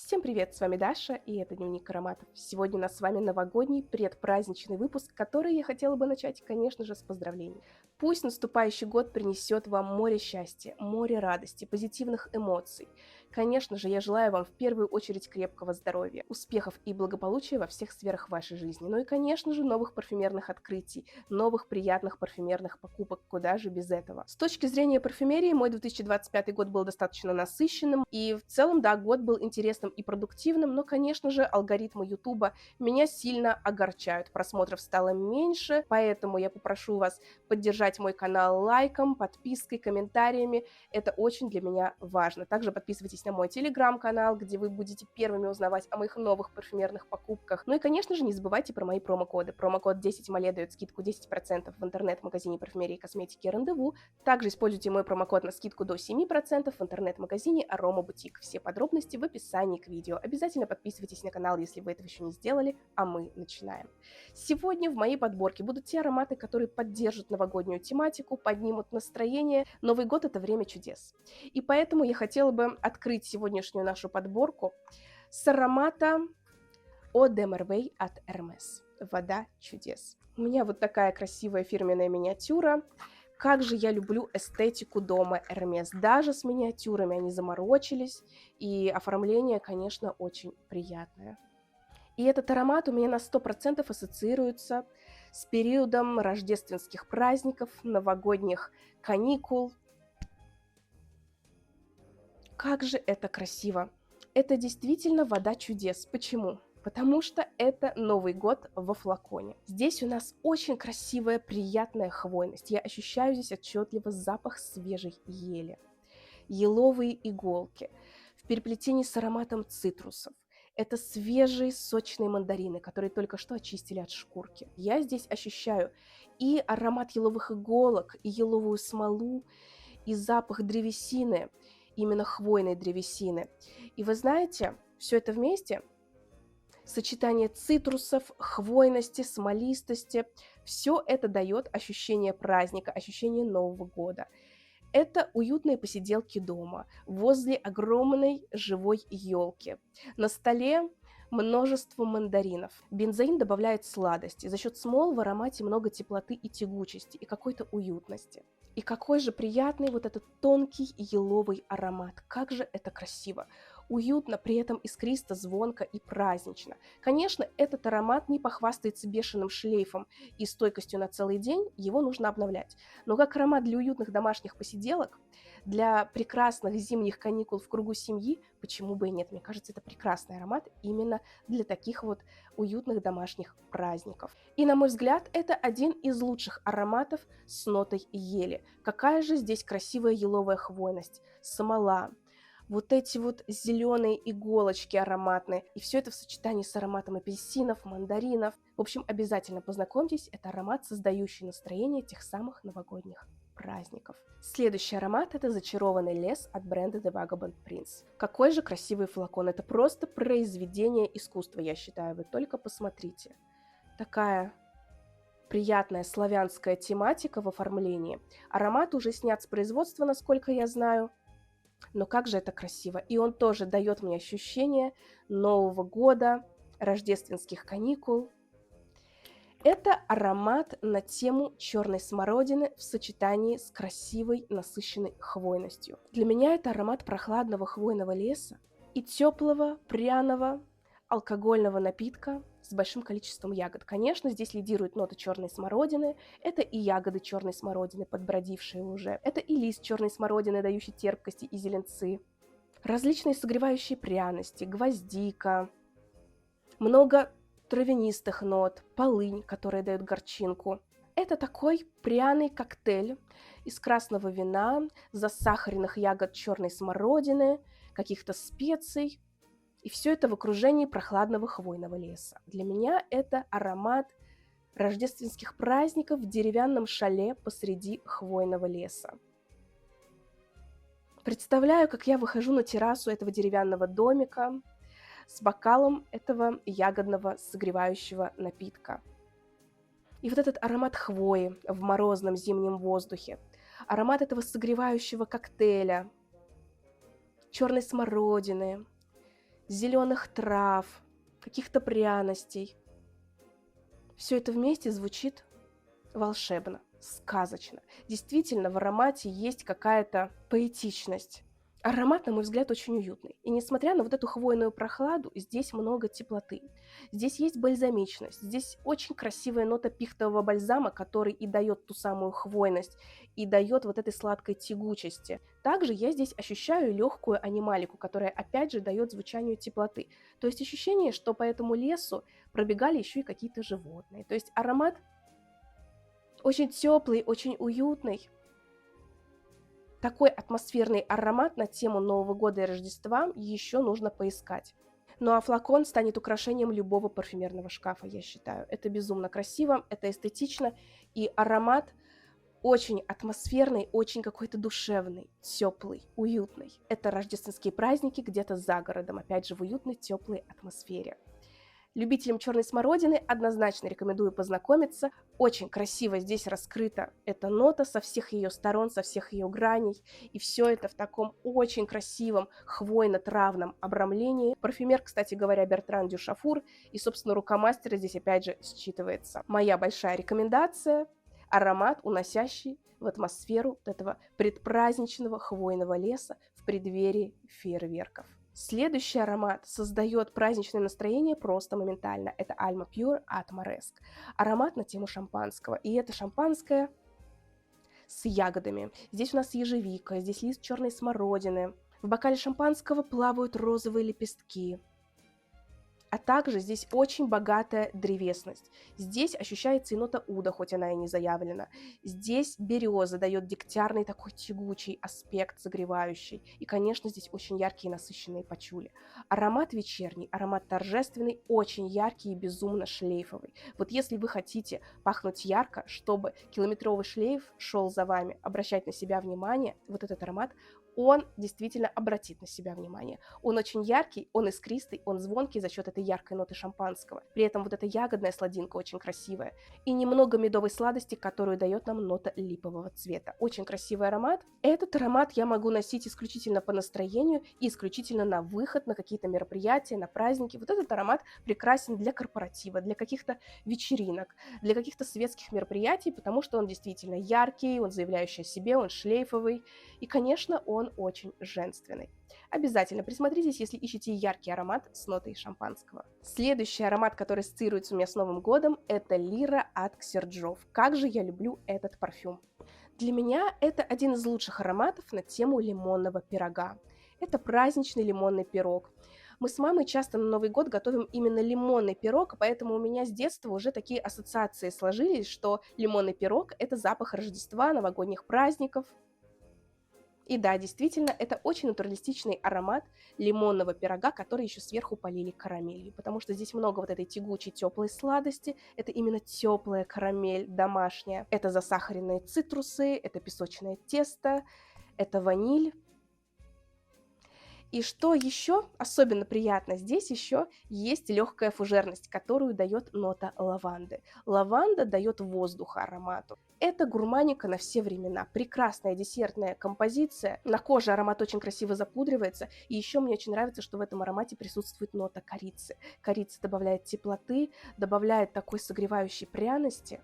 Всем привет, с вами Даша, и это Дневник ароматов. Сегодня у нас с вами новогодний предпраздничный выпуск, который я хотела бы начать, конечно же, с поздравлений. Пусть наступающий год принесет вам море счастья, море радости, позитивных эмоций. Конечно же, я желаю вам в первую очередь крепкого здоровья, успехов и благополучия во всех сферах вашей жизни. Ну и, конечно же, новых парфюмерных открытий, новых приятных парфюмерных покупок, куда же без этого. С точки зрения парфюмерии, мой 2025 год был достаточно насыщенным, и в целом, да, год был интересным и продуктивным, но, конечно же, алгоритмы Ютуба меня сильно огорчают. Просмотров стало меньше, поэтому я попрошу вас поддержать мой канал лайком, подпиской, комментариями. Это очень для меня важно. Также подписывайтесь на мой телеграм-канал, где вы будете первыми узнавать о моих новых парфюмерных покупках. Ну и, конечно же, не забывайте про мои промокоды. Промокод 10 Мале дает скидку 10% в интернет-магазине парфюмерии и косметики Рандеву. Также используйте мой промокод на скидку до 7% в интернет-магазине Арома Бутик. Все подробности в описании к видео. Обязательно подписывайтесь на канал, если вы этого еще не сделали, а мы начинаем. Сегодня в моей подборке будут те ароматы, которые поддержат новогоднюю тематику, поднимут настроение. Новый год – это время чудес. И поэтому я хотела бы открыть сегодняшнюю нашу подборку с аромата Eau de Merveille от Hermès. Вода чудес. У меня вот такая красивая фирменная миниатюра. Как же я люблю эстетику дома Hermès. Даже с миниатюрами они заморочились, и оформление, конечно, очень приятное. И этот аромат у меня на 100% ассоциируется с периодом рождественских праздников, новогодних каникул. Как же это красиво! Это действительно вода чудес. Почему? Потому что это Новый год во флаконе. Здесь у нас очень красивая, приятная хвойность. Я ощущаю здесь отчетливо запах свежей ели. Еловые иголки в переплетении с ароматом цитрусов. Это свежие сочные мандарины, которые только что очистили от шкурки. Я здесь ощущаю и аромат еловых иголок, и еловую смолу, и запах древесины, именно хвойной древесины. И вы знаете, все это вместе, сочетание цитрусов, хвойности, смолистости, все это дает ощущение праздника, ощущение Нового года. Это уютные посиделки дома, возле огромной живой елки. На столе множество мандаринов. Бензоин добавляет сладости. За счет смол в аромате много теплоты и тягучести, и какой-то уютности. И какой же приятный вот этот тонкий еловый аромат. Как же это красиво. Уютно, при этом искристо, звонко и празднично. Конечно, этот аромат не похвастается бешеным шлейфом и стойкостью на целый день, его нужно обновлять. Но как аромат для уютных домашних посиделок, для прекрасных зимних каникул в кругу семьи, почему бы и нет? Мне кажется, это прекрасный аромат именно для таких вот уютных домашних праздников. И, на мой взгляд, это один из лучших ароматов с нотой ели. Какая же здесь красивая еловая хвойность, смола, вот эти вот зеленые иголочки ароматные, и все это в сочетании с ароматом апельсинов, мандаринов. В общем, обязательно познакомьтесь, это аромат, создающий настроение тех самых новогодних праздников. Следующий аромат – это зачарованный лес от бренда The Vagabond Prince. Какой же красивый флакон, это просто произведение искусства, я считаю, вы только посмотрите. Такая приятная славянская тематика в оформлении. Аромат уже снят с производства, насколько я знаю. Но как же это красиво. И он тоже дает мне ощущение Нового года, рождественских каникул. Это аромат на тему черной смородины в сочетании с красивой насыщенной хвойностью. Для меня это аромат прохладного хвойного леса и теплого, пряного, алкогольного напитка с большим количеством ягод. Конечно, здесь лидирует нота черной смородины. Это и ягоды черной смородины, подбродившие уже. Это и лист черной смородины, дающий терпкости и зеленцы. Различные согревающие пряности, гвоздика. Много травянистых нот, полынь, которая дает горчинку. Это такой пряный коктейль из красного вина, засахаренных ягод черной смородины, каких-то специй. И все это в окружении прохладного хвойного леса. Для меня это аромат рождественских праздников в деревянном шале посреди хвойного леса. Представляю, как я выхожу на террасу этого деревянного домика с бокалом этого ягодного согревающего напитка. И вот этот аромат хвои в морозном зимнем воздухе, аромат этого согревающего коктейля, черной смородины, зеленых трав, каких-то пряностей. Все это вместе звучит волшебно, сказочно. Действительно, в аромате есть какая-то поэтичность. Аромат, на мой взгляд, очень уютный. И несмотря на вот эту хвойную прохладу, здесь много теплоты. Здесь есть бальзамичность, здесь очень красивая нота пихтового бальзама, который и дает ту самую хвойность, и дает вот этой сладкой тягучести. Также я здесь ощущаю легкую анималику, которая опять же дает звучанию теплоты. То есть ощущение, что по этому лесу пробегали еще и какие-то животные. То есть аромат очень теплый, очень уютный. Такой атмосферный аромат на тему Нового года и Рождества еще нужно поискать. Ну а флакон станет украшением любого парфюмерного шкафа, я считаю. Это безумно красиво, это эстетично, и аромат очень атмосферный, очень какой-то душевный, теплый, уютный. Это рождественские праздники где-то за городом, опять же, в уютной, теплой атмосфере. Любителям черной смородины однозначно рекомендую познакомиться. Очень красиво здесь раскрыта эта нота со всех ее сторон, со всех ее граней. И все это в таком очень красивом хвойно-травном обрамлении. Парфюмер, кстати говоря, Бертран Дюшафур. И, собственно, рука мастера здесь опять же считывается. Моя большая рекомендация – аромат, уносящий в атмосферу вот этого предпраздничного хвойного леса в преддверии фейерверков. Следующий аромат создает праздничное настроение просто моментально. Это Alma Pure от Moresque. Аромат на тему шампанского. И это шампанское с ягодами. Здесь у нас ежевика, здесь лист черной смородины. В бокале шампанского плавают розовые лепестки. А также здесь очень богатая древесность. Здесь ощущается и нота уда, хоть она и не заявлена. Здесь береза дает дегтярный такой тягучий аспект, согревающий. И, конечно, здесь очень яркие насыщенные пачули. Аромат вечерний, аромат торжественный, очень яркий и безумно шлейфовый. Вот если вы хотите пахнуть ярко, чтобы километровый шлейф шел за вами, обращать на себя внимание, вот этот аромат, он действительно обратит на себя внимание. Он очень яркий, он искристый, он звонкий за счет этой яркой ноты шампанского. При этом вот эта ягодная сладинка очень красивая. И немного медовой сладости, которую дает нам нота липового цвета. Очень красивый аромат. Этот аромат я могу носить исключительно по настроению и исключительно на выход, на какие-то мероприятия, на праздники. Вот этот аромат прекрасен для корпоратива, для каких-то вечеринок, для каких-то светских мероприятий, потому что он действительно яркий, он заявляющий о себе, он шлейфовый. И, конечно, он очень женственный. Обязательно присмотритесь, если ищете яркий аромат с нотой шампанского. Следующий аромат, который ассоциируется у меня с Новым годом, это Лира от Ксерджов. Как же я люблю этот парфюм. Для меня это один из лучших ароматов на тему лимонного пирога. Это праздничный лимонный пирог. Мы с мамой часто на Новый год готовим именно лимонный пирог, поэтому у меня с детства уже такие ассоциации сложились, что лимонный пирог – это запах Рождества, новогодних праздников. И да, действительно, это очень натуралистичный аромат лимонного пирога, который еще сверху полили карамелью, потому что здесь много вот этой тягучей теплой сладости, это именно теплая карамель домашняя. Это засахаренные цитрусы, это песочное тесто, это ваниль. И что еще особенно приятно, здесь еще есть легкая фужерность, которую дает нота лаванды. Лаванда дает воздух аромату. Это гурманика на все времена. Прекрасная десертная композиция. На коже аромат очень красиво запудривается. И еще мне очень нравится, что в этом аромате присутствует нота корицы. Корица добавляет теплоты, добавляет такой согревающей пряности.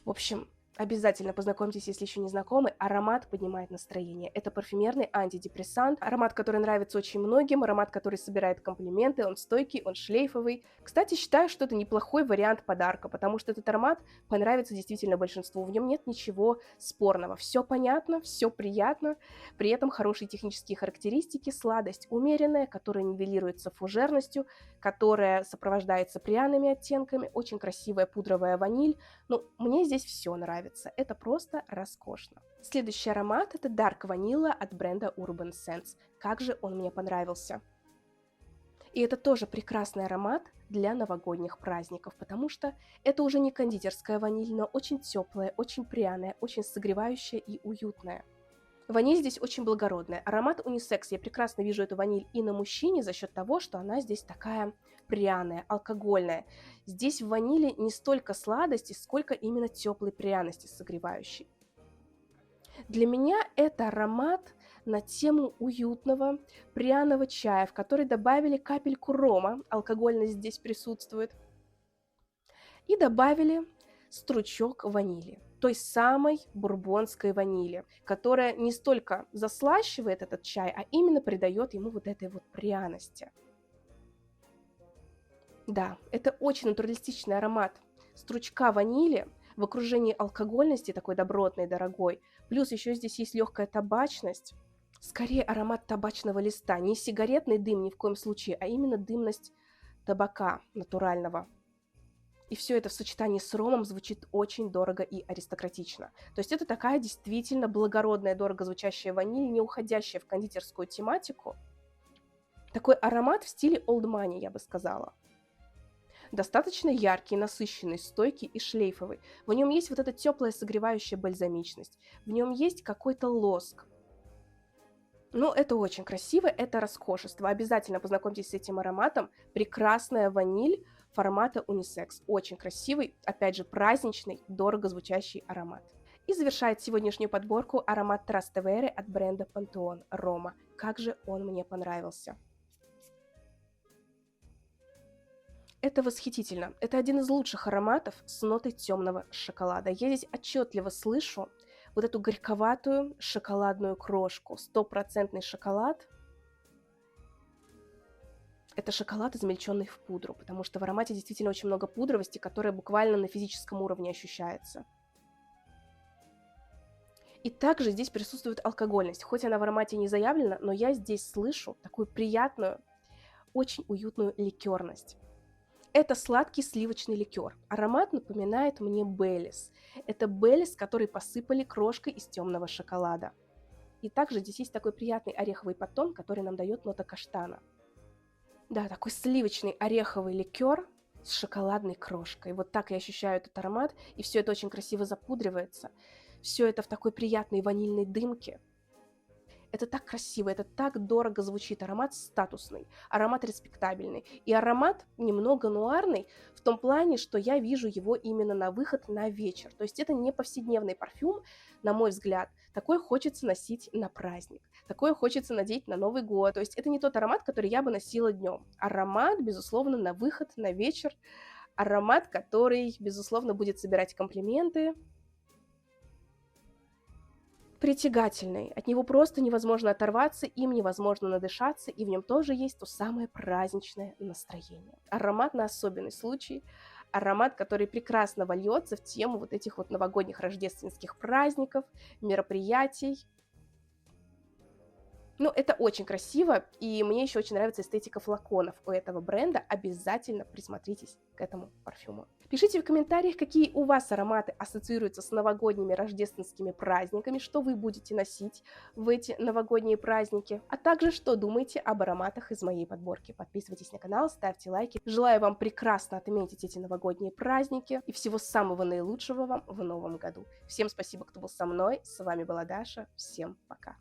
В общем, обязательно познакомьтесь, если еще не знакомы. Аромат поднимает настроение. Это парфюмерный антидепрессант. Аромат, который нравится очень многим. Аромат, который собирает комплименты. Он стойкий, он шлейфовый. Кстати, считаю, что это неплохой вариант подарка, потому что этот аромат понравится действительно большинству. В нем нет ничего спорного. Все понятно, все приятно. При этом хорошие технические характеристики. Сладость умеренная, которая нивелируется фужерностью, которая сопровождается пряными оттенками. Очень красивая пудровая ваниль. Ну, мне здесь все нравится. Это просто роскошно. Следующий аромат – это Dark Vanilla от бренда Urban Scents. Как же он мне понравился. И это тоже прекрасный аромат для новогодних праздников, потому что это уже не кондитерская ваниль, но очень теплая, очень пряная, очень согревающая и уютная. Ваниль здесь очень благородная. Аромат унисекс. Я прекрасно вижу эту ваниль и на мужчине за счет того, что она здесь такая пряная, алкогольная. Здесь в ванили не столько сладости, сколько именно теплой пряности согревающей. Для меня это аромат на тему уютного пряного чая, в который добавили капельку рома, алкогольность здесь присутствует, и добавили стручок ванили, той самой бурбонской ванили, которая не столько заслащивает этот чай, а именно придает ему вот этой вот пряности. Да, это очень натуралистичный аромат стручка ванили в окружении алкогольности такой добротной, дорогой. Плюс еще здесь есть легкая табачность, скорее аромат табачного листа, не сигаретный дым ни в коем случае, а именно дымность табака натурального. И все это в сочетании с ромом звучит очень дорого и аристократично. То есть это такая действительно благородная, дорого звучащая ваниль, не уходящая в кондитерскую тематику. Такой аромат в стиле Old Money, я бы сказала. Достаточно яркий, насыщенный, стойкий и шлейфовый. В нем есть вот эта теплая согревающая бальзамичность. В нем есть какой-то лоск. Ну, это очень красиво, это роскошество. Обязательно познакомьтесь с этим ароматом. Прекрасная ваниль формата унисекс. Очень красивый, опять же, праздничный, дорого звучащий аромат. И завершает сегодняшнюю подборку аромат Трастевере от бренда Pantone Рома. Как же он мне понравился. Это восхитительно. Это один из лучших ароматов с нотой темного шоколада. Я здесь отчетливо слышу вот эту горьковатую шоколадную крошку. 100% шоколад. Это шоколад, измельченный в пудру, потому что в аромате действительно очень много пудровости, которая буквально на физическом уровне ощущается. И также здесь присутствует алкогольность. Хоть она в аромате не заявлена, но я здесь слышу такую приятную, очень уютную ликерность. Это сладкий сливочный ликер. Аромат напоминает мне Бейлис. Это Бейлис, который посыпали крошкой из темного шоколада. И также здесь есть такой приятный ореховый подтон, который нам дает нота каштана. Да, такой сливочный ореховый ликер с шоколадной крошкой. Вот так я ощущаю этот аромат, и все это очень красиво запудривается. Все это в такой приятной ванильной дымке. Это так красиво, это так дорого звучит. Аромат статусный, аромат респектабельный. И аромат немного нуарный в том плане, что я вижу его именно на выход на вечер. То есть это не повседневный парфюм, на мой взгляд. Такой хочется носить на праздник. Такое хочется надеть на Новый год. То есть это не тот аромат, который я бы носила днем. Аромат, безусловно, на выход, на вечер. Аромат, который, безусловно, будет собирать комплименты. Притягательный. От него просто невозможно оторваться, им невозможно надышаться, и в нем тоже есть то самое праздничное настроение. Аромат на особенный случай. Аромат, который прекрасно вольется в тему вот этих вот новогодних рождественских праздников, мероприятий. Ну, это очень красиво, и мне еще очень нравится эстетика флаконов у этого бренда. Обязательно присмотритесь к этому парфюму. Пишите в комментариях, какие у вас ароматы ассоциируются с новогодними рождественскими праздниками, что вы будете носить в эти новогодние праздники, а также, что думаете об ароматах из моей подборки. Подписывайтесь на канал, ставьте лайки. Желаю вам прекрасно отметить эти новогодние праздники и всего самого наилучшего вам в новом году. Всем спасибо, кто был со мной. С вами была Даша. Всем пока.